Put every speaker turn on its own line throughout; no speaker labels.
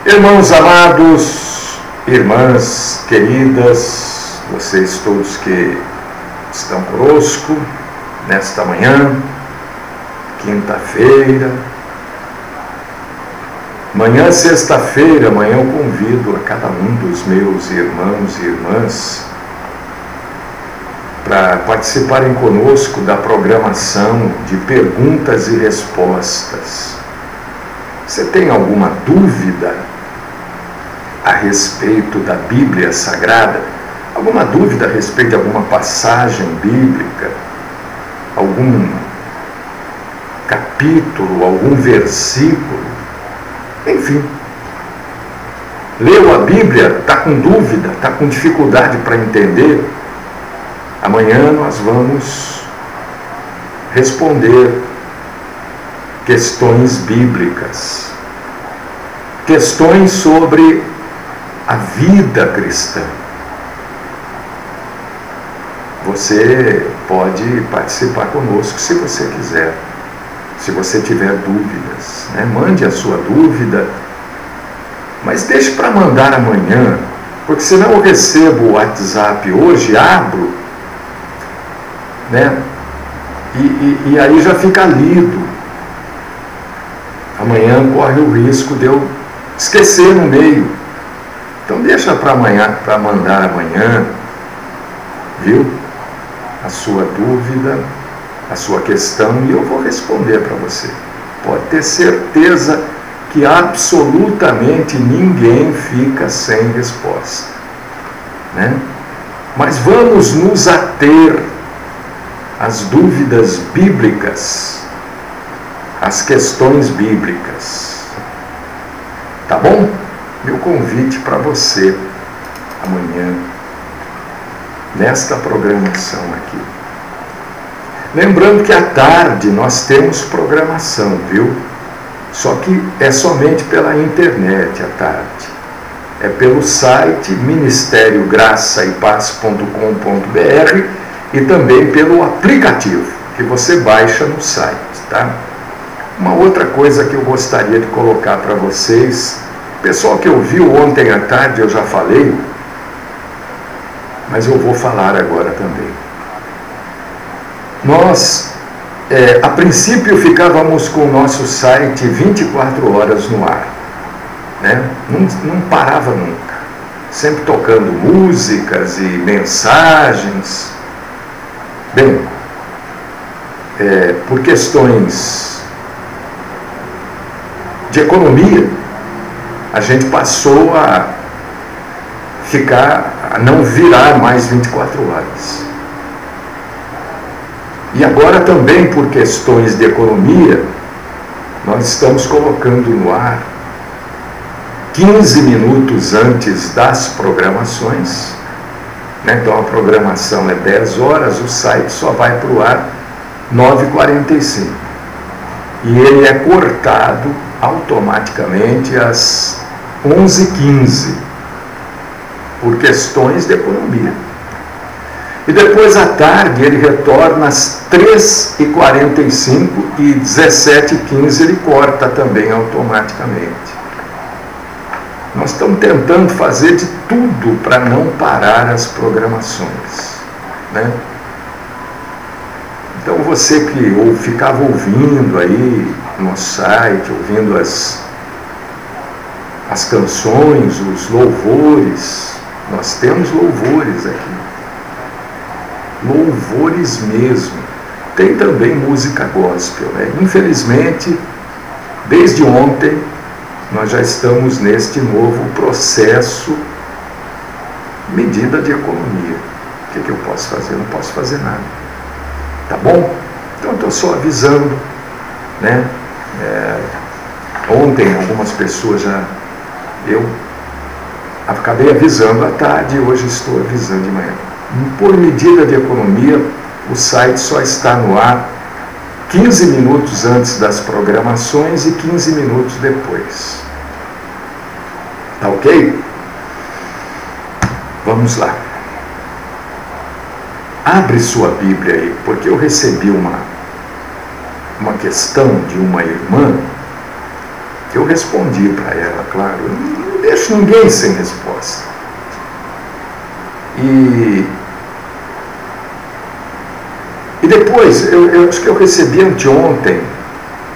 Irmãos amados, irmãs queridas, vocês todos que estão conosco nesta manhã, quinta-feira, amanhã sexta-feira, amanhã eu convido a cada um dos meus irmãos e irmãs para participarem conosco da programação de perguntas e respostas. Você tem alguma dúvida a respeito da Bíblia Sagrada? Alguma dúvida a respeito de alguma passagem bíblica? Algum capítulo, algum versículo? Enfim. Leu a Bíblia, está com dúvida, está com dificuldade para entender? Amanhã nós vamos responder questões bíblicas, questões sobre a vida cristã. Você pode participar conosco se você quiser, se você tiver dúvidas, né? Mande a sua dúvida, mas deixe para mandar amanhã, porque senão eu recebo o WhatsApp hoje, abro, né? E aí já fica lido. Amanhã corre o risco de eu esquecer no meio. Então deixa para amanhã, para mandar amanhã, viu? A sua dúvida, a sua questão, e eu vou responder para você. Pode ter certeza que absolutamente ninguém fica sem resposta, né? Mas vamos nos ater às dúvidas bíblicas, as questões bíblicas, tá bom? Meu convite para você amanhã, nesta programação aqui. Lembrando que à tarde nós temos programação, viu? Só que é somente pela internet à tarde. É pelo site ministériograçaepaz.com.br e também pelo aplicativo que você baixa no site, tá? Uma outra coisa que eu gostaria de colocar para vocês, pessoal que ouviu ontem à tarde eu já falei, mas eu vou falar agora também. Nós, a princípio, ficávamos com o nosso site 24 horas no ar, né? Não parava nunca, sempre tocando músicas e mensagens. Bem, por questões de economia, a gente passou a não virar mais 24 horas. E agora também por questões de economia, nós estamos colocando no ar 15 minutos antes das programações, né? Então a programação é 10 horas, o site só vai para o ar 9h45. E ele é cortado automaticamente às 11h15, por questões de economia. E depois à tarde ele retorna às 3h45 e 17h15 ele corta também automaticamente. Nós estamos tentando fazer de tudo para não parar as programações, né? Então você que ficava ouvindo aí no site, ouvindo as canções, os louvores, nós temos louvores aqui, louvores mesmo. Tem também música gospel, né? Infelizmente, desde ontem, nós já estamos neste novo processo, medida de economia. O que eu posso fazer? Eu não posso fazer nada. Tá bom? Então eu estou só avisando, né? Ontem algumas pessoas eu acabei avisando à tarde e hoje estou avisando de manhã. Por medida de economia, o site só está no ar 15 minutos antes das programações e 15 minutos depois. Tá ok? Vamos lá. Abre sua Bíblia aí, porque eu recebi uma questão de uma irmã Eu respondi para ela, claro, eu não deixo ninguém sem resposta. E depois, eu acho que eu recebi anteontem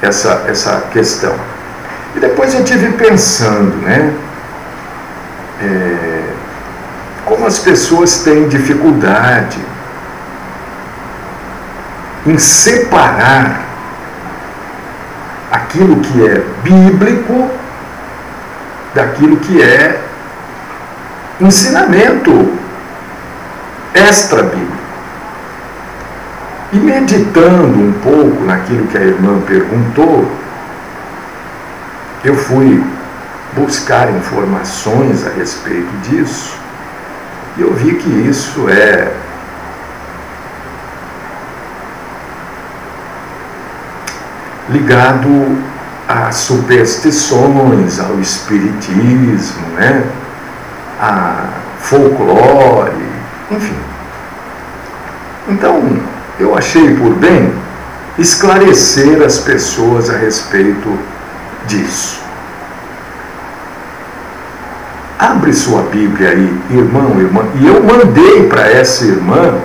essa questão. E depois eu estive pensando, né? Como as pessoas têm dificuldade em separar aquilo que é bíblico daquilo que é ensinamento extra-bíblico. E meditando um pouco naquilo que a irmã perguntou, eu fui buscar informações a respeito disso, e eu vi que isso é ligado a superstições, ao espiritismo, né? A folclore, enfim. Então, eu achei por bem esclarecer as pessoas a respeito disso. Abre sua Bíblia aí, irmão, irmã, e eu mandei para essa irmã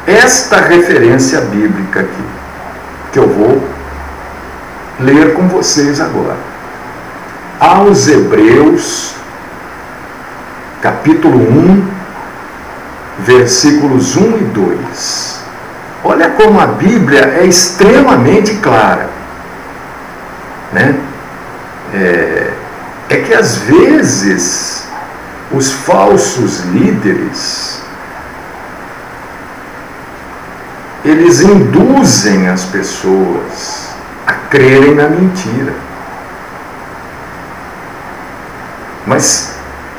esta referência bíblica aqui, que eu vou ler com vocês agora. Aos Hebreus, capítulo 1, versículos 1 e 2. Olha como a Bíblia é extremamente clara, né? É que às vezes os falsos líderes, eles induzem as pessoas a crerem na mentira. Mas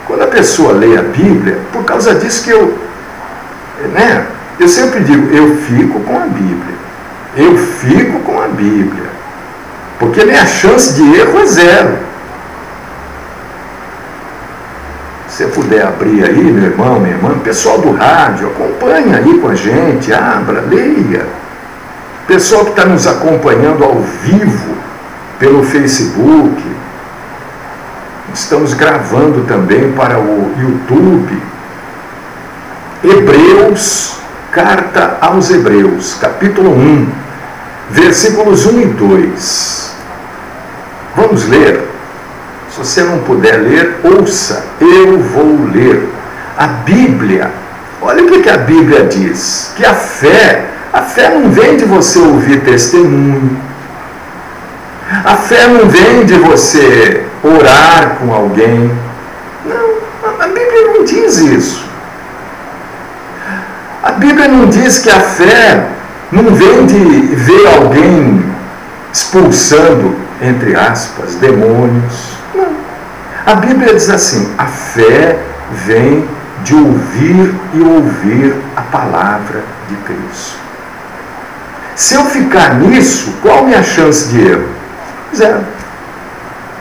quando a pessoa lê a Bíblia, por causa disso que eu sempre digo, eu fico com a Bíblia. Eu fico com a Bíblia. Porque minha chance de erro é zero. Se você puder abrir aí, meu irmão, minha irmã, pessoal do rádio, acompanha aí com a gente, abra, leia. Pessoal que está nos acompanhando ao vivo pelo Facebook, estamos gravando também para o YouTube. Hebreus, carta aos Hebreus, capítulo 1, versículos 1 e 2. Vamos ler? Se você não puder ler, ouça, eu vou ler. A Bíblia, olha o que a Bíblia diz, que a fé não vem de você ouvir testemunho, a fé não vem de você orar com alguém. Não, a Bíblia não diz isso. A Bíblia não diz que a fé não vem de ver alguém expulsando, entre aspas, demônios. Não. A Bíblia diz assim, a fé vem de ouvir e ouvir a palavra de Cristo. Se eu ficar nisso, qual a minha chance de erro? Zero.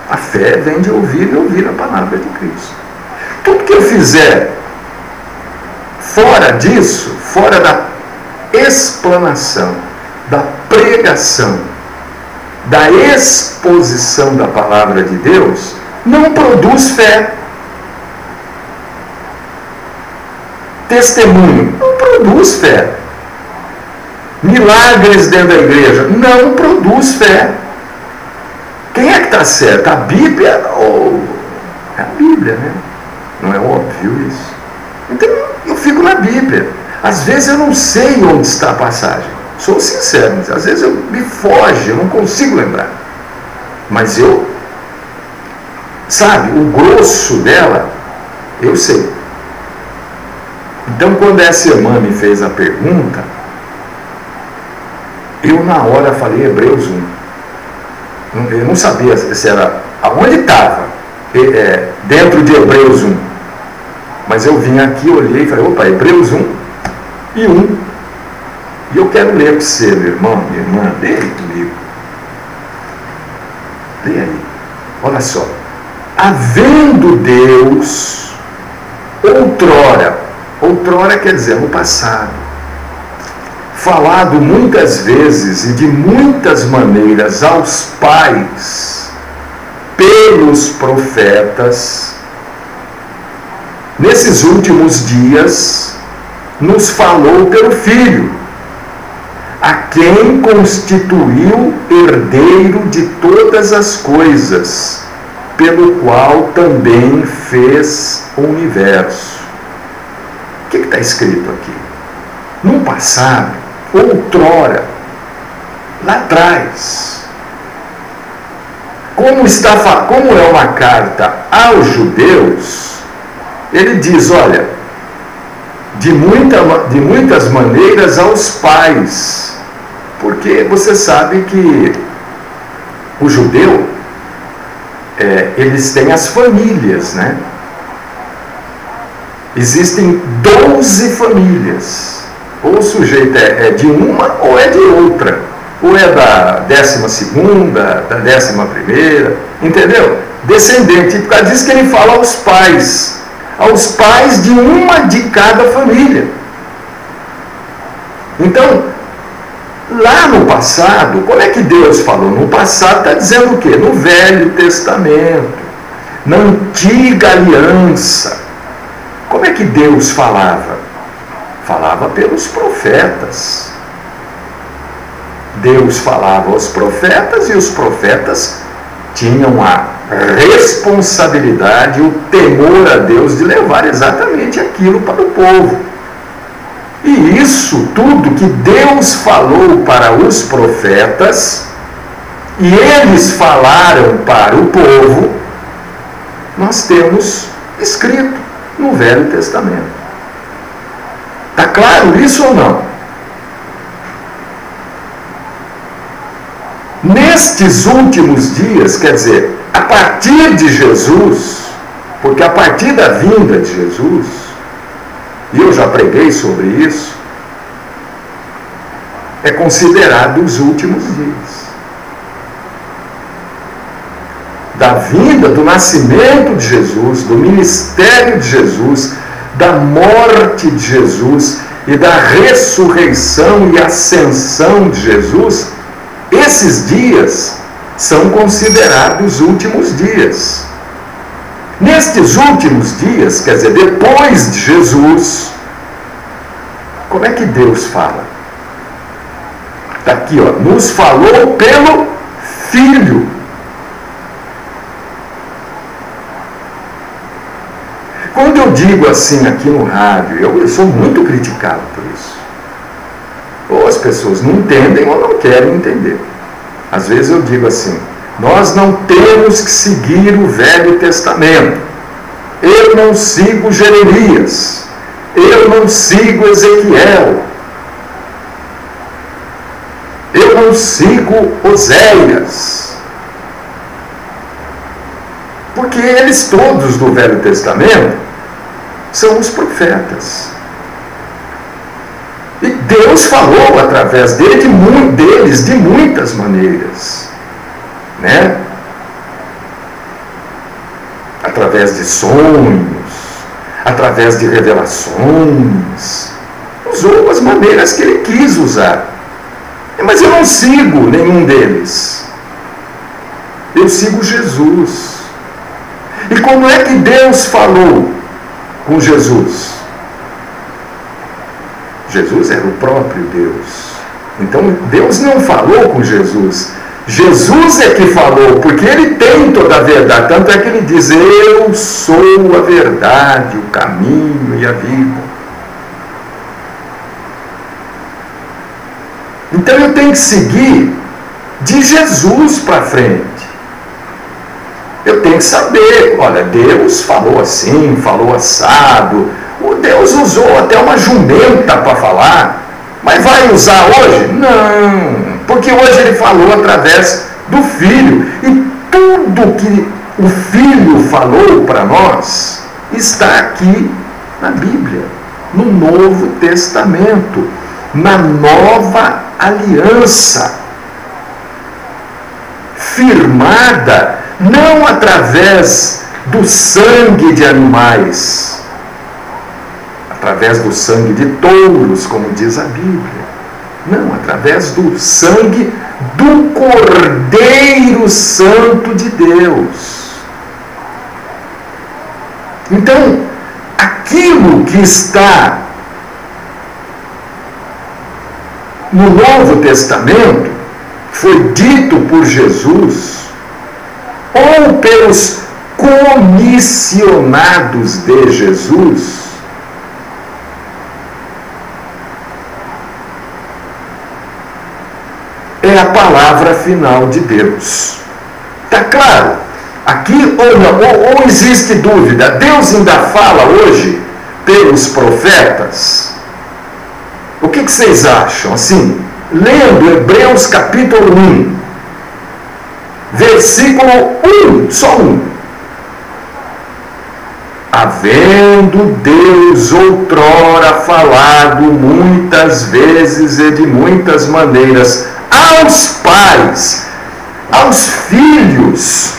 A fé vem de ouvir e ouvir a palavra de Cristo. Tudo que eu fizer fora disso, fora da explanação, da pregação, da exposição da palavra de Deus, não produz fé. Testemunho não produz fé. Milagres dentro da igreja não produz fé. Quem é que está certo? A Bíblia ou... É a Bíblia, né? Não é óbvio isso? Então eu fico na Bíblia. Às vezes eu não sei onde está a passagem. Sou sincero, mas às vezes me foge, eu não consigo lembrar. Mas eu, sabe, o grosso dela, eu sei. Então quando essa irmã me fez a pergunta, eu na hora falei Hebreus 1. Eu não sabia se era aonde estava, dentro de Hebreus 1. Mas eu vim aqui, olhei e falei, opa, Hebreus 1 e 1. E eu quero ler para você, meu irmão, minha irmã, lê aí comigo. Lê aí. Olha só. Havendo Deus, outrora quer dizer no passado, falado muitas vezes e de muitas maneiras aos pais pelos profetas, nesses últimos dias, nos falou pelo Filho, a quem constituiu herdeiro de todas as coisas, pelo qual também fez o universo. O que está escrito aqui? No passado, outrora, lá atrás, como é uma carta aos judeus, ele diz, olha, de muitas maneiras aos pais, porque você sabe que o judeu, eles têm as famílias, né? Existem 12 famílias, ou o sujeito é de uma ou é de outra, ou é da 12ª, da 11ª, entendeu? Descendente, por causa disso que ele fala aos pais de uma de cada família. Então, lá no passado, como é que Deus falou? No passado está dizendo o quê? No Velho Testamento, na Antiga Aliança. Como é que Deus falava? Falava pelos profetas. Deus falava aos profetas e os profetas tinham a responsabilidade, o temor a Deus de levar exatamente aquilo para o povo. E isso tudo que Deus falou para os profetas e eles falaram para o povo, nós temos escrito no Velho Testamento. Está claro isso ou não? Nestes últimos dias, quer dizer, a partir de Jesus, porque a partir da vinda de Jesus, e eu já preguei sobre isso, é considerado os últimos dias. Da vinda, do nascimento de Jesus, do ministério de Jesus, da morte de Jesus e da ressurreição e ascensão de Jesus, esses dias são considerados últimos dias. Nestes últimos dias, quer dizer, depois de Jesus, como é que Deus fala? Está aqui, ó, nos falou pelo Filho. Quando eu digo assim aqui no rádio, eu sou muito criticado por isso. Ou as pessoas não entendem ou não querem entender. Às vezes eu digo assim, nós não temos que seguir o Velho Testamento. Eu não sigo Jeremias. Eu não sigo Ezequiel. Eu não sigo Oséias. Porque eles todos do Velho Testamento são os profetas. E Deus falou através deles de muitas maneiras, né? Através de sonhos, através de revelações, usou as maneiras que ele quis usar. Mas eu não sigo nenhum deles. Eu sigo Jesus. E como é que Deus falou com Jesus? Jesus era o próprio Deus. Então Deus não falou com Jesus. Jesus é que falou, porque ele tem toda a verdade. Tanto é que ele diz, eu sou a verdade, o caminho e a vida. Então eu tenho que seguir de Jesus para frente. Eu tenho que saber, olha, Deus falou assim, falou assado. O Deus usou até uma jumenta para falar, mas vai usar hoje? Não, porque hoje ele falou através do Filho. E tudo que o Filho falou para nós está aqui na Bíblia, no Novo Testamento, na Nova Aliança, firmada não através do sangue de animais, através do sangue de touros, como diz a Bíblia. Não, através do sangue do Cordeiro Santo de Deus. Então, aquilo que está no Novo Testamento foi dito por Jesus ou pelos comissionados de Jesus, é a palavra final de Deus. Está claro? Aqui ou não, ou existe dúvida? Deus ainda fala hoje pelos profetas? O que vocês acham? Assim, lendo Hebreus capítulo 1, versículo 1, só 1. Havendo Deus outrora falado muitas vezes e de muitas maneiras aos pais, aos filhos.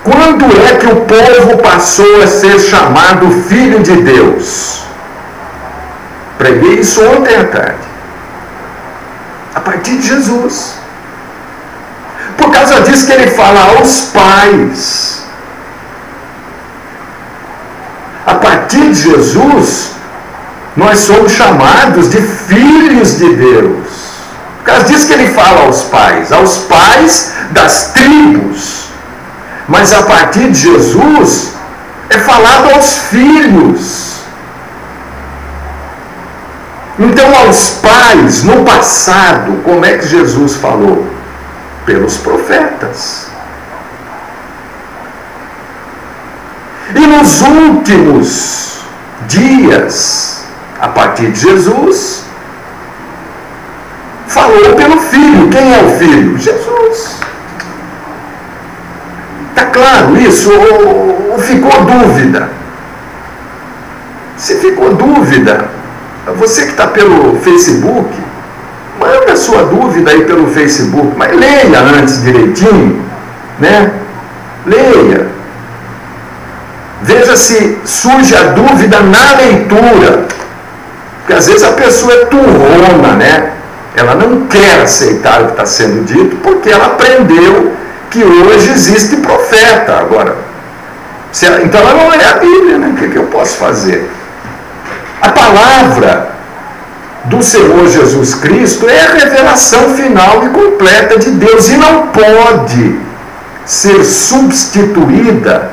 Quando é que o povo passou a ser chamado filho de Deus? Preguei isso ontem à tarde. A partir de Jesus. Por causa disso que ele fala aos pais. A partir de Jesus, nós somos chamados de filhos de Deus. Por causa disso que ele fala aos pais das tribos. Mas a partir de Jesus, é falado aos filhos. Então, aos pais, no passado, como é que Jesus falou? Pelos profetas. E nos últimos dias, a partir de Jesus, falou pelo Filho. Quem é o Filho? Jesus. Está claro isso? Ou ficou dúvida? Se ficou dúvida, você que está pelo Facebook, manda a sua dúvida aí pelo Facebook, mas leia antes direitinho, né? Leia. Veja se surge a dúvida na leitura. Porque às vezes a pessoa é turrona, né? Ela não quer aceitar o que está sendo dito, porque ela aprendeu que hoje existe profeta. Agora, então ela não lê a Bíblia, né? O que eu posso fazer? A palavra do Senhor Jesus Cristo é a revelação final e completa de Deus e não pode ser substituída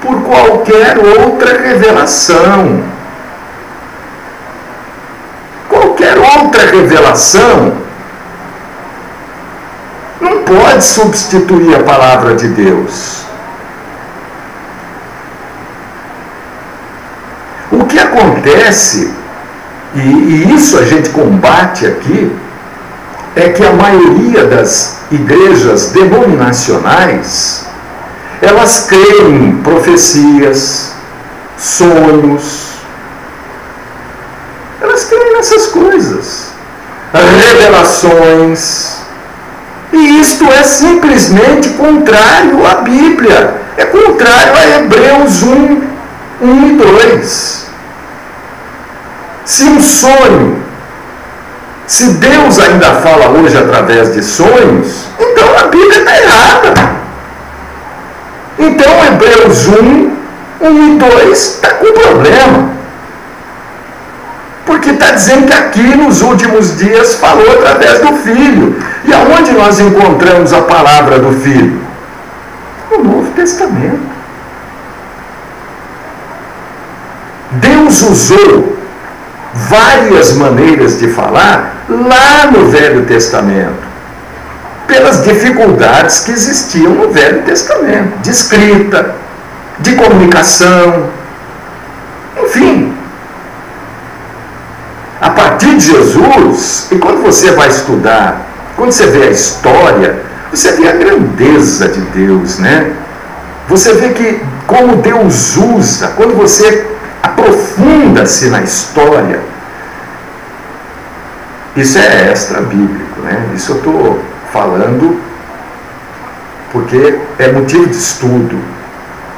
por qualquer outra revelação. Qualquer outra revelação não pode substituir a palavra de Deus. O que acontece, e isso a gente combate aqui, é que a maioria das igrejas denominacionais, elas creem em profecias, sonhos, elas creem nessas coisas, revelações, e isto é simplesmente contrário à Bíblia, é contrário a Hebreus 1, 1 e 2. Se um sonho, se Deus ainda fala hoje através de sonhos, então a Bíblia está errada. Então Hebreus 1, 1 e 2 está com problema. Porque está dizendo que aqui nos últimos dias falou através do Filho. E aonde nós encontramos a palavra do Filho? No Novo Testamento. Deus usou várias maneiras de falar lá no Velho Testamento, pelas dificuldades que existiam no Velho Testamento, de escrita, de comunicação, enfim. A partir de Jesus, e quando você vai estudar, quando você vê a história, você vê a grandeza de Deus, né? Você vê que como Deus usa, quando você aprofunda-se na história, isso é extra bíblico, né? Isso eu estou falando porque é motivo de estudo.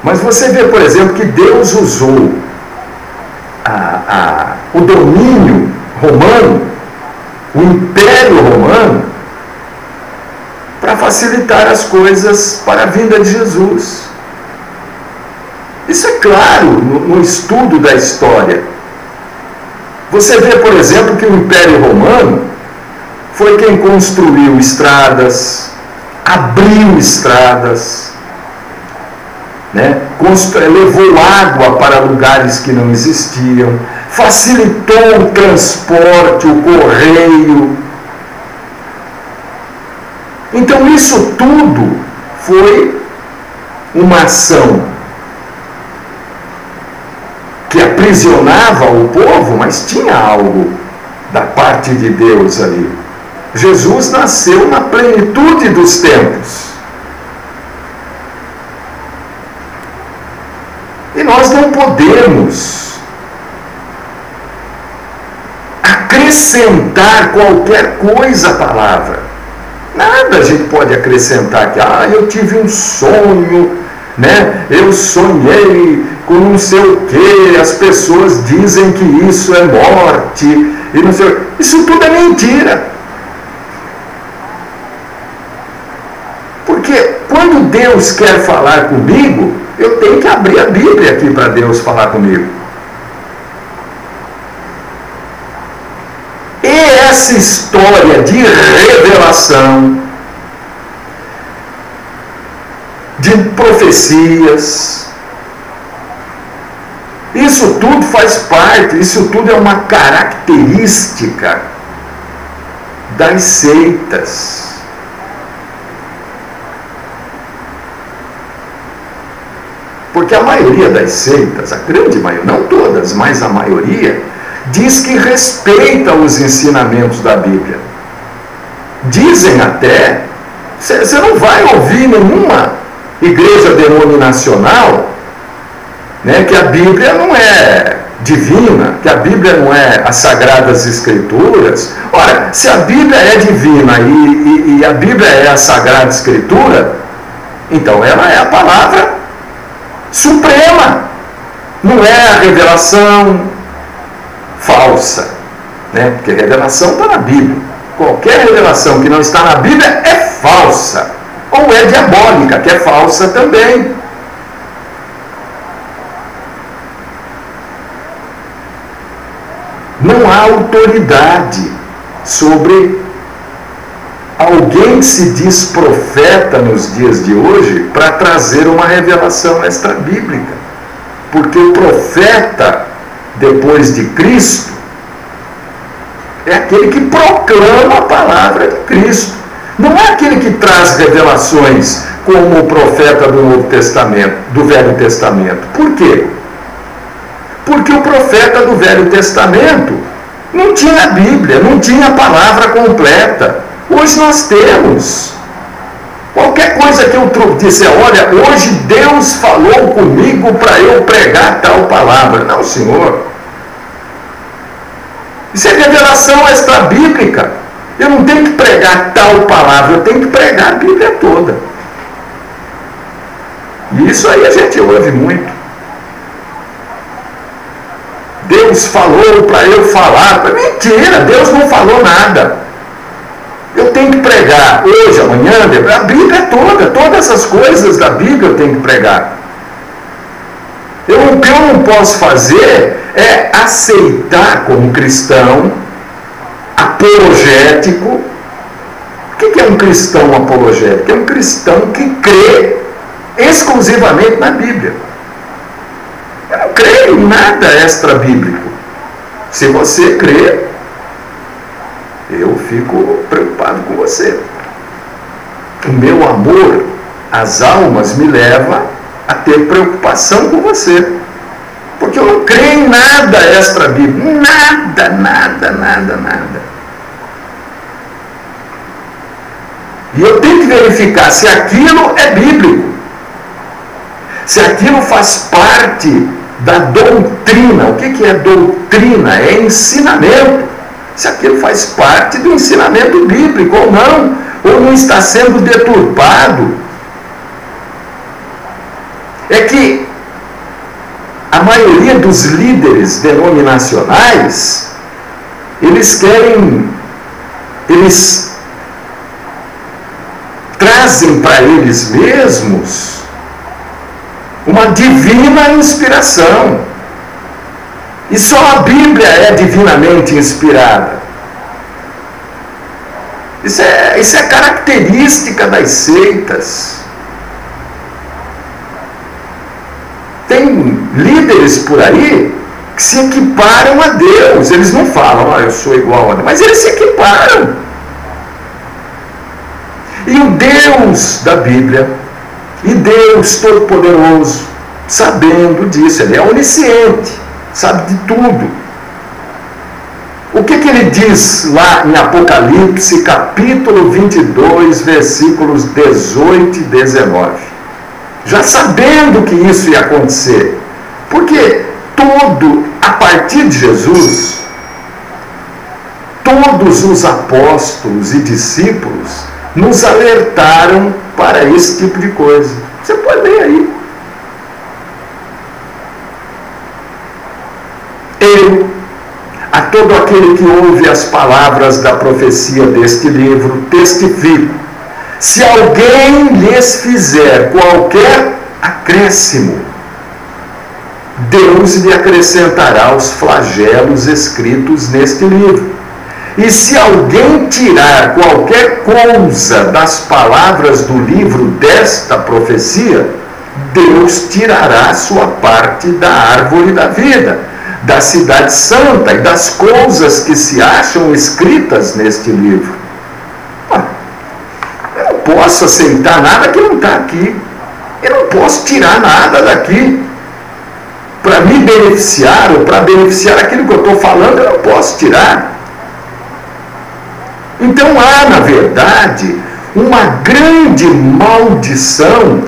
Mas você vê, por exemplo, que Deus usou o domínio romano, o Império Romano para facilitar as coisas para a vinda de Jesus. Isso é claro no estudo da história. Você vê, por exemplo, que o Império Romano foi quem construiu estradas, abriu estradas, né? Levou água para lugares que não existiam, facilitou o transporte, o correio. Então isso tudo foi uma ação que aprisionava o povo, mas tinha algo da parte de Deus ali. Jesus nasceu na plenitude dos tempos. E nós não podemos acrescentar qualquer coisa à palavra. Nada a gente pode acrescentar que, eu tive um sonho, né? Eu sonhei com não sei o que, as pessoas dizem que isso é morte, e não sei o que. Isso tudo é mentira. Porque quando Deus quer falar comigo, eu tenho que abrir a Bíblia aqui para Deus falar comigo. E essa história de revelação, de profecias, isso tudo faz parte, isso tudo é uma característica das seitas. Porque a maioria das seitas, a grande maioria, não todas, mas a maioria, diz que respeita os ensinamentos da Bíblia. Dizem até, você não vai ouvir nenhuma igreja denominacional, né, que a Bíblia não é divina, que a Bíblia não é as Sagradas Escrituras. Ora, se a Bíblia é divina e a Bíblia é a Sagrada Escritura, então ela é a palavra suprema, não é a revelação falsa, né? Porque revelação está na Bíblia. Qualquer revelação que não está na Bíblia é falsa, ou é diabólica, que é falsa também. Não há autoridade sobre alguém que se diz profeta nos dias de hoje para trazer uma revelação extra-bíblica. Porque o profeta, depois de Cristo, é aquele que proclama a palavra de Cristo. Não é aquele que traz revelações como o profeta do Novo Testamento, do Velho Testamento. Por quê? Porque o profeta do Velho Testamento não tinha a Bíblia, não tinha a palavra completa. Hoje nós temos. Qualquer coisa que eu disser, olha, hoje Deus falou comigo para eu pregar tal palavra. Não, Senhor. Isso é revelação extra-bíblica. Eu não tenho que pregar tal palavra, eu tenho que pregar a Bíblia toda. E isso aí a gente ouve muito. Deus falou para eu falar. Mentira, Deus não falou nada. Eu tenho que pregar hoje, amanhã, a Bíblia toda, todas as coisas da Bíblia eu tenho que pregar. O que eu não posso fazer é aceitar como cristão apologético. O que é um cristão apologético? É um cristão que crê exclusivamente na Bíblia. Eu não creio em nada extra-bíblico. Se você crê, eu fico preocupado com você. O meu amor às almas me leva a ter preocupação com você. Porque eu não creio em nada extra-bíblico. Nada, nada, nada, nada. E eu tenho que verificar se aquilo é bíblico. Se aquilo faz parte da doutrina. O que é doutrina? É ensinamento. Se aquilo faz parte do ensinamento bíblico ou não está sendo deturpado. É que a maioria dos líderes denominacionais, eles querem eles trazem para eles mesmos uma divina inspiração. E só a Bíblia é divinamente inspirada. Isso é característica das seitas. Tem líderes por aí que se equiparam a Deus. Eles não falam, eu sou igual a Deus, mas eles se equiparam. E o Deus da Bíblia, e Deus Todo-Poderoso, sabendo disso, Ele é onisciente, sabe de tudo. O que ele diz lá em Apocalipse, capítulo 22, versículos 18 e 19? Já sabendo que isso ia acontecer. Porque a partir de Jesus, todos os apóstolos e discípulos nos alertaram para esse tipo de coisa. Você pode ler aí. A todo aquele que ouve as palavras da profecia deste livro, testifico: se alguém lhes fizer qualquer acréscimo, Deus lhe acrescentará os flagelos escritos neste livro. E se alguém tirar qualquer coisa das palavras do livro desta profecia, Deus tirará sua parte da árvore da vida, da cidade santa e das coisas que se acham escritas neste livro. Eu não posso aceitar nada que não está aqui. Eu não posso tirar nada daqui. Para me beneficiar ou para beneficiar aquilo que eu estou falando, eu não posso tirar. Então há, na verdade, uma grande maldição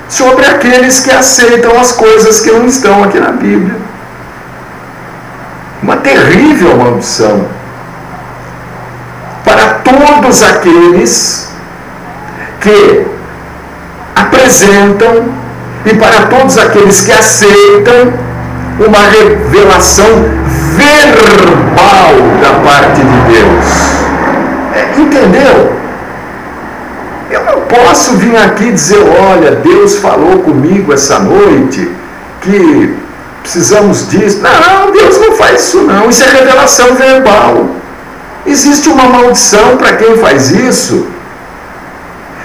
sobre aqueles que aceitam as coisas que não estão aqui na Bíblia. Uma terrível maldição para todos aqueles que apresentam e para todos aqueles que aceitam uma revelação verbal da parte de Deus. Entendeu? Eu não posso vir aqui dizer, olha, Deus falou comigo essa noite que precisamos disso. Não, Deus não faz isso não. Isso é revelação verbal. Existe uma maldição para quem faz isso.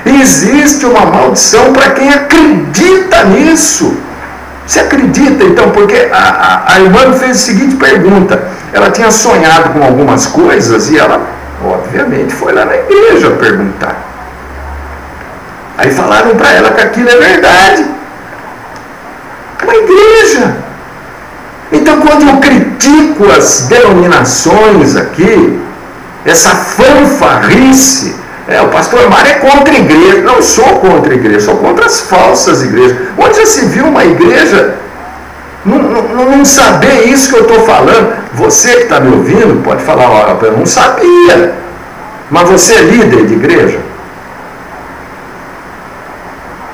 Existe uma maldição para quem acredita nisso. Você acredita, então? Porque a irmã fez a seguinte pergunta. Ela tinha sonhado com algumas coisas e ela, obviamente, foi lá na igreja perguntar. Aí falaram para ela que aquilo é verdade. Uma igreja. Então, quando eu critico as denominações aqui, essa fanfarrice, o pastor Mário é contra a igreja. Não sou contra a igreja, sou contra as falsas igrejas. Onde já se viu uma igreja não saber isso que eu estou falando? Você que está me ouvindo pode falar, olha, eu não sabia. Mas você é líder de igreja?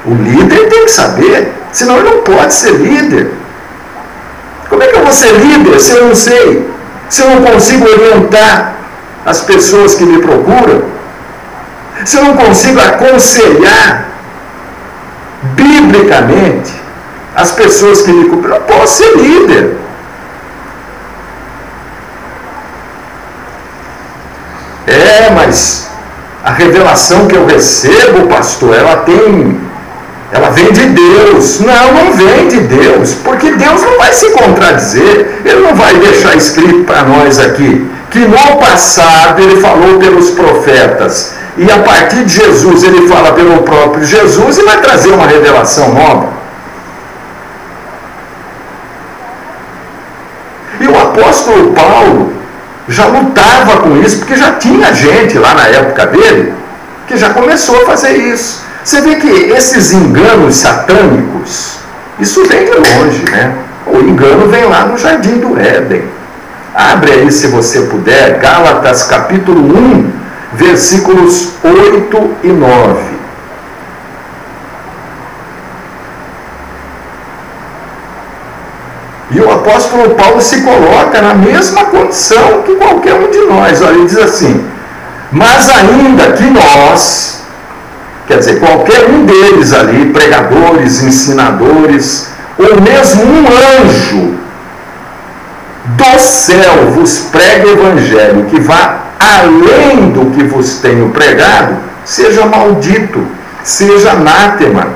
O líder tem que saber, senão ele não pode ser líder. Como é que eu vou ser líder se eu não sei? Se eu não consigo orientar as pessoas que me procuram? Se eu não consigo aconselhar biblicamente as pessoas que me procuram, eu não posso ser líder. Mas a revelação que eu recebo, pastor, ela vem de Deus. Não vem de Deus, porque Deus não vai se contradizer. Ele não vai deixar escrito para nós aqui que no passado ele falou pelos profetas e a partir de Jesus ele fala pelo próprio Jesus e vai trazer uma revelação nova. E o apóstolo Paulo já lutava com isso, porque já tinha gente lá na época dele que já começou a fazer isso. Você vê que esses enganos satânicos, isso vem de longe, né? O engano vem lá no Jardim do Éden. Abre aí, se você puder, Gálatas capítulo 1, versículos 8 e 9. E o apóstolo Paulo se coloca na mesma condição que qualquer um de nós. Olha, ele diz assim: Mas ainda que nós, quer dizer, qualquer um deles ali, pregadores, ensinadores, ou mesmo um anjo do céu vos pregue o evangelho que vá além do que vos tenho pregado, seja maldito, seja anátema.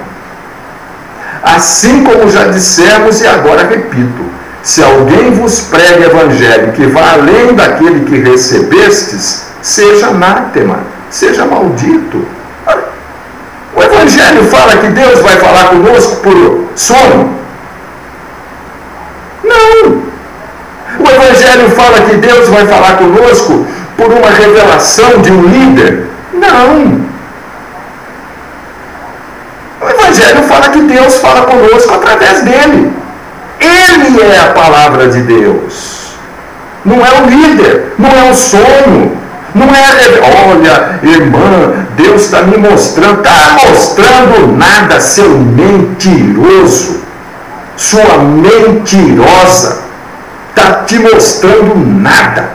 Assim como já dissemos e agora repito, se alguém vos pregue evangelho que vá além daquele que recebestes, seja anátema, seja maldito. O evangelho fala que Deus vai falar conosco por sono? Não. O evangelho fala que Deus vai falar conosco por uma revelação de um líder? Não. O evangelho fala que Deus fala conosco através dele. Ele é a palavra de Deus. Não é o líder, não é o sonho, não é, olha, irmã, Deus está me mostrando. Está mostrando nada, seu mentiroso, sua mentirosa. Está te mostrando nada.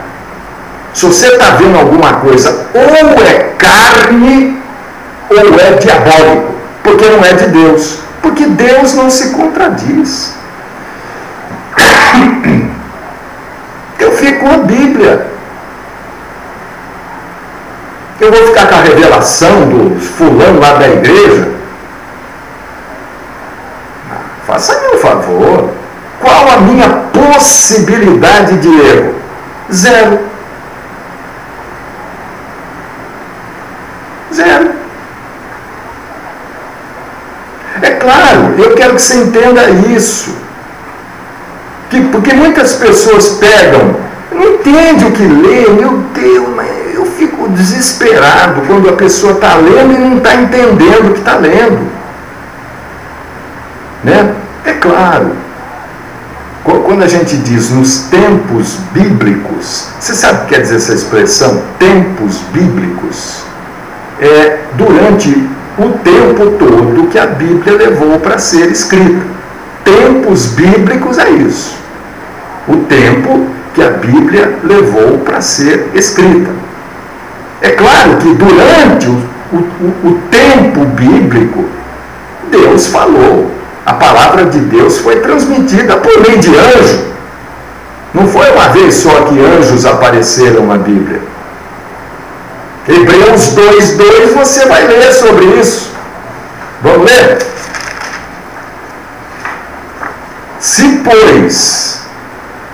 Se você está vendo alguma coisa, ou é carne, ou é diabólico, porque não é de Deus. Porque Deus não se contradiz. Eu fico com a Bíblia. Eu vou ficar com a revelação do fulano lá da igreja? Faça-me um favor. Qual a minha possibilidade de erro? Zero. Zero. É claro, eu quero que você entenda isso. Porque muitas pessoas pegam, não entende o que lê, meu Deus, eu fico desesperado quando a pessoa está lendo e não está entendendo o que está lendo. Né? É claro, quando a gente diz nos tempos bíblicos, você sabe o que quer dizer essa expressão, tempos bíblicos? É durante o tempo todo que a Bíblia levou para ser escrita. Tempos bíblicos é isso. O tempo que a Bíblia levou para ser escrita. É claro que durante o tempo bíblico, Deus falou. A palavra de Deus foi transmitida por meio de anjo. Não foi uma vez só que anjos apareceram na Bíblia. Hebreus 2:2, você vai ler sobre isso. Vamos ler? Se, pois,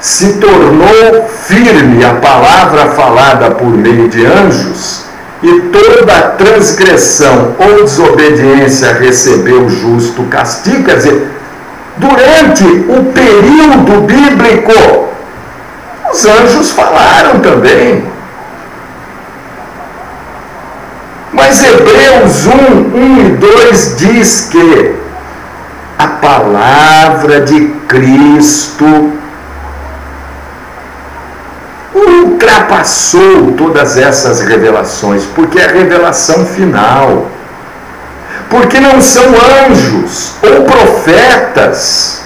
se tornou firme a palavra falada por meio de anjos, e toda transgressão ou desobediência recebeu justo castigo, quer dizer, durante o período bíblico, os anjos falaram também. Mas Hebreus 1 e 2 diz que a palavra de Cristo ultrapassou todas essas revelações, porque é a revelação final. Porque não são anjos ou profetas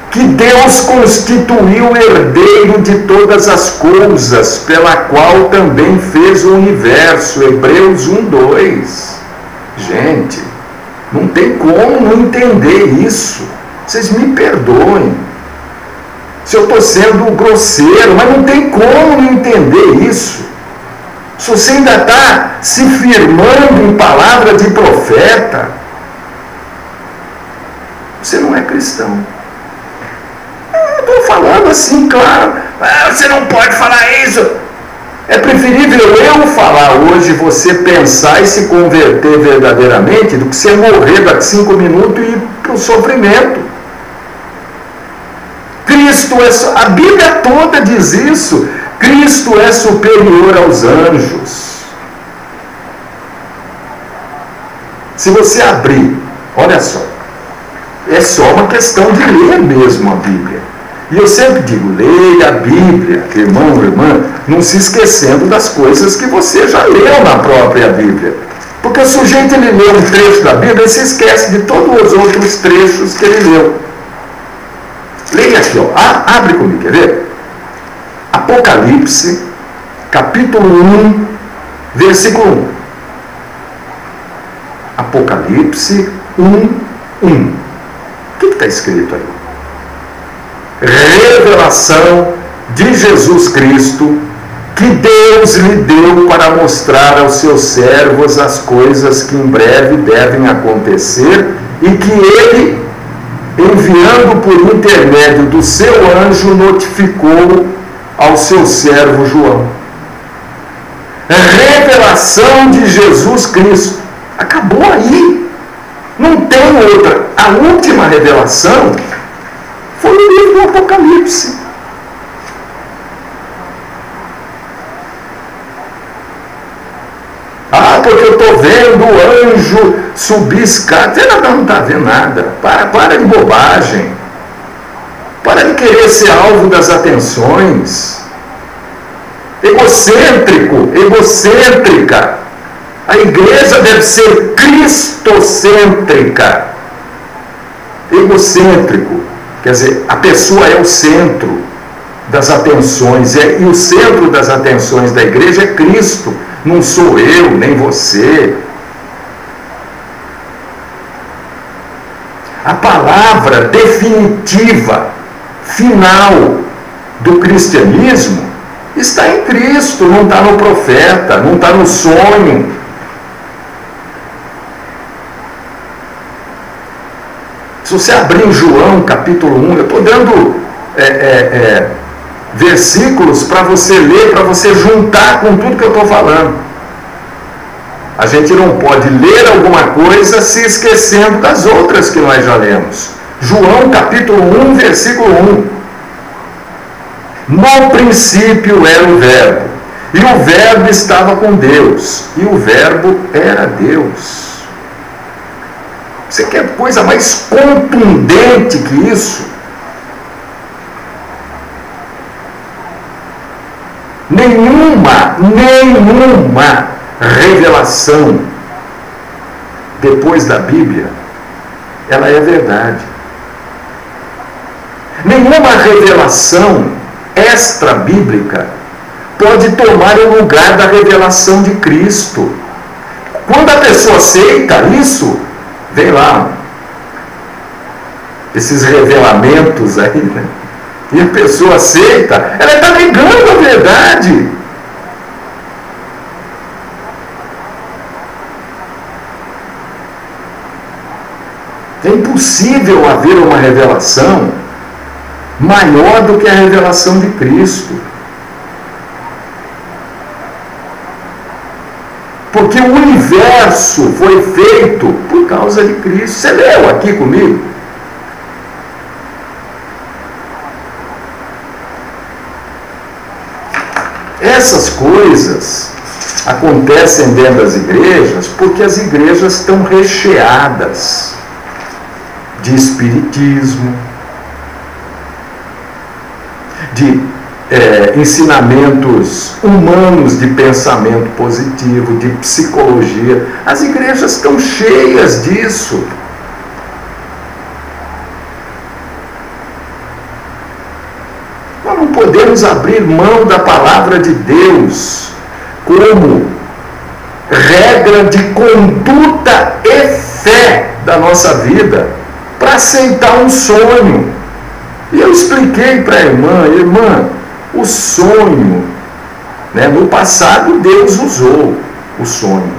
que Deus constituiu herdeiro de todas as coisas, pela qual também fez o universo. Hebreus 1:2. Gente, não tem como não entender isso. Vocês me perdoem se eu estou sendo grosseiro, mas não tem como não entender isso. Se você ainda está se firmando em palavra de profeta, você não é cristão. Eu estou falando assim, claro, você não pode falar isso. É preferível eu falar hoje, você pensar e se converter verdadeiramente, do que você morrer daqui 5 minutos e ir para o sofrimento. Cristo é, a Bíblia toda diz isso, Cristo é superior aos anjos. Se você abrir, olha só, é só uma questão de ler mesmo a Bíblia. E eu sempre digo, leia a Bíblia, irmão, irmã, não se esquecendo das coisas que você já leu na própria Bíblia. Porque o sujeito, ele lê um trecho da Bíblia e se esquece de todos os outros trechos que ele leu. Leia aqui, ó. Abre comigo, quer ver? Apocalipse, capítulo 1, versículo 1. Apocalipse 1, 1. O que está escrito aí? Revelação de Jesus Cristo, que Deus lhe deu para mostrar aos seus servos as coisas que em breve devem acontecer e que ele, enviando por intermédio do seu anjo, notificou ao seu servo João. Revelação de Jesus Cristo. Acabou aí. Não tem outra. A última revelação foi o livro do Apocalipse. Ah, porque eu estou vendo o anjo subir escada. Você não está vendo nada. Para de bobagem. Para de querer ser alvo das atenções. Egocêntrico, egocêntrica. A igreja deve ser cristocêntrica. Egocêntrico. Quer dizer, a pessoa é o centro das atenções. E o centro das atenções da igreja é Cristo. Não sou eu, nem você. A palavra definitiva, final do cristianismo está em Cristo, não está no profeta, não está no sonho. Se você abrir em João capítulo 1, eu estou dando versículos para você ler, para você juntar com tudo que eu estou falando. A gente não pode ler alguma coisa se esquecendo das outras que nós já lemos. João capítulo 1, versículo 1. No princípio era o Verbo, e o Verbo estava com Deus, e o Verbo era Deus. Você quer coisa mais contundente que isso? Nenhuma revelação depois da Bíblia, ela é verdade. Nenhuma revelação extra-bíblica pode tomar o lugar da revelação de Cristo. Quando a pessoa aceita isso, vem lá esses revelamentos aí, né? E a pessoa aceita, ela está negando a verdade. É impossível haver uma revelação maior do que a revelação de Cristo. Porque o universo foi feito por causa de Cristo. Você leu aqui comigo? Essas coisas acontecem dentro das igrejas porque as igrejas estão recheadas de espiritismo, de ensinamentos humanos de pensamento positivo, de psicologia. As igrejas estão cheias disso. Nós não podemos abrir mão da palavra de Deus como regra de conduta e fé da nossa vida para aceitar um sonho. E eu expliquei para a irmã, o sonho, né, no passado Deus usou o sonho.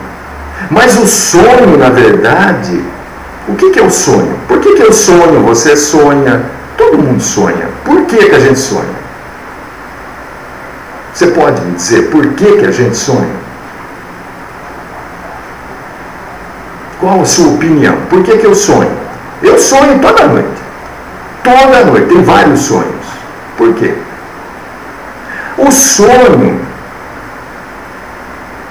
Mas o sonho, na verdade, o que é o sonho? Por que eu sonho? Você sonha, todo mundo sonha. Por que a gente sonha? Você pode me dizer por que a gente sonha? Qual a sua opinião? Por que eu sonho? Eu sonho toda noite. Toda noite, tem vários sonhos. Por quê? O sonho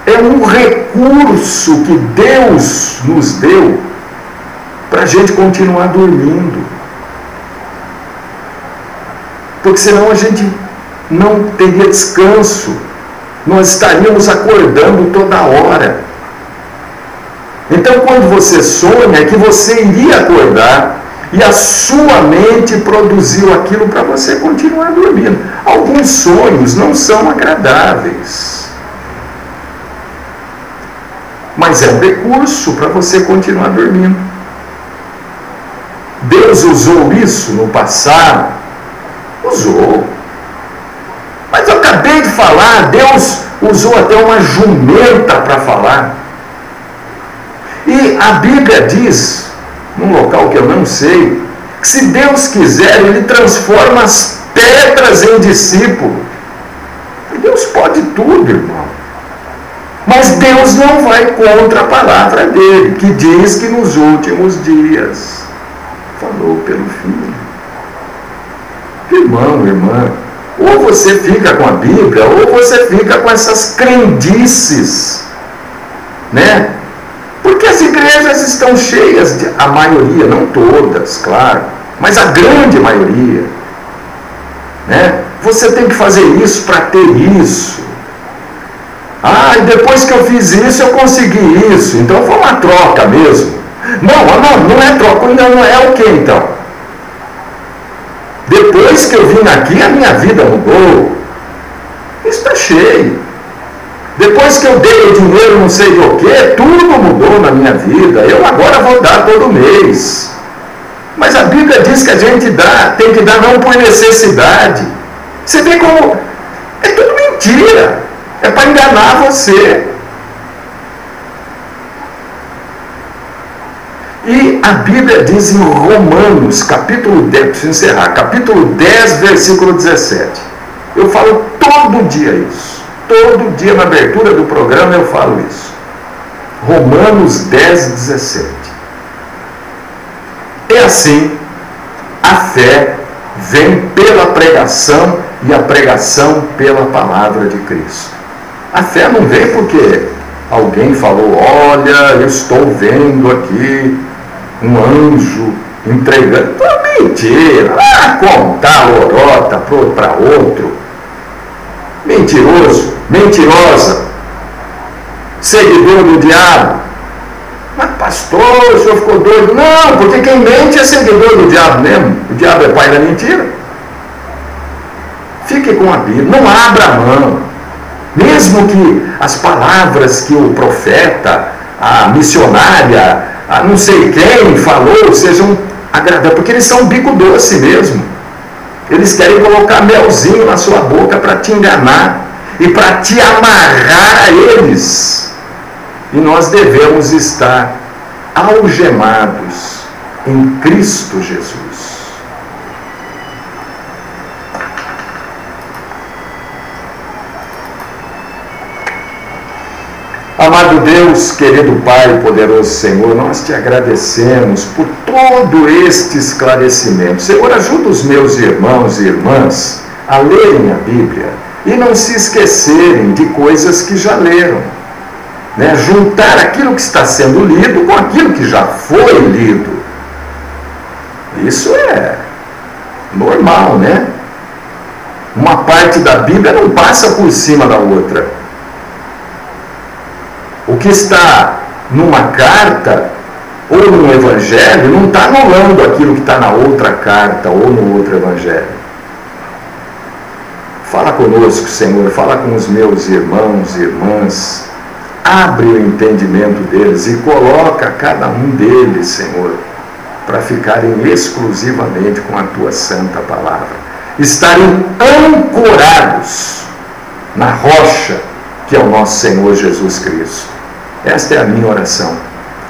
é um recurso que Deus nos deu para a gente continuar dormindo. Porque senão a gente não teria descanso. Nós estaríamos acordando toda hora. Então, quando você sonha, é que você iria acordar E a sua mente produziu aquilo para você continuar dormindo. Alguns sonhos não são agradáveis, mas é um recurso para você continuar dormindo. Deus usou isso no passado? Usou. Mas eu acabei de falar, Deus usou até uma jumenta para falar. E a Bíblia diz, num local que eu não sei, que se Deus quiser, Ele transforma as pedras em discípulo. Deus pode tudo, irmão. Mas Deus não vai contra a palavra dele, que diz que nos últimos dias falou pelo Filho. Irmão, irmã, ou você fica com a Bíblia, ou você fica com essas crendices, né? Porque as igrejas estão cheias, a maioria, não todas, claro, mas a grande maioria, né? Você tem que fazer isso para ter isso. Ah, e depois que eu fiz isso, eu consegui isso. Então foi uma troca mesmo. Não é troca. Não é o que então? Depois que eu vim aqui, a minha vida mudou. Isso está cheio. Depois que eu dei o dinheiro, não sei do que, tudo mudou na minha vida. Eu agora vou dar todo mês. Mas a Bíblia diz que a gente tem que dar não por necessidade. Você vê como é tudo mentira. É para enganar você. E a Bíblia diz em Romanos, capítulo 10, preciso encerrar, capítulo 10, versículo 17. Eu falo todo dia isso. Todo dia na abertura do programa eu falo isso. Romanos 10, 17. É assim, a fé vem pela pregação e a pregação pela palavra de Cristo. A fé não vem porque alguém falou, olha, eu estou vendo aqui um anjo entregando. Mentira, contar lorota para outro. Mentiroso, mentirosa, seguidor do diabo. Mas pastor, o senhor ficou doido? Não, porque quem mente é seguidor do diabo mesmo. O diabo é pai da mentira. Fique com a Bíblia, não abra a mão. Mesmo que as palavras que o profeta, a missionária, a não sei quem falou sejam agradáveis, porque eles são bico doce mesmo. Eles querem colocar melzinho na sua boca para te enganar e para te amarrar a eles. E nós devemos estar algemados em Cristo Jesus. Amado Deus, querido Pai, poderoso Senhor, nós te agradecemos por todo este esclarecimento. Senhor, ajuda os meus irmãos e irmãs a lerem a Bíblia e não se esquecerem de coisas que já leram, né? Juntar aquilo que está sendo lido com aquilo que já foi lido. Isso é normal, né? Uma parte da Bíblia não passa por cima da outra. O que está numa carta ou num evangelho não está anulando aquilo que está na outra carta ou no outro evangelho. Fala conosco, Senhor, fala com os meus irmãos e irmãs, abre o entendimento deles e coloca cada um deles, Senhor, para ficarem exclusivamente com a Tua santa palavra, estarem ancorados na rocha que é o nosso Senhor Jesus Cristo. Esta é a minha oração,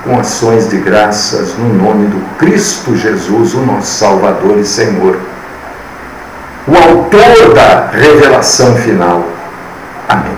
com ações de graças no nome do Cristo Jesus, o nosso Salvador e Senhor, o autor da revelação final. Amém.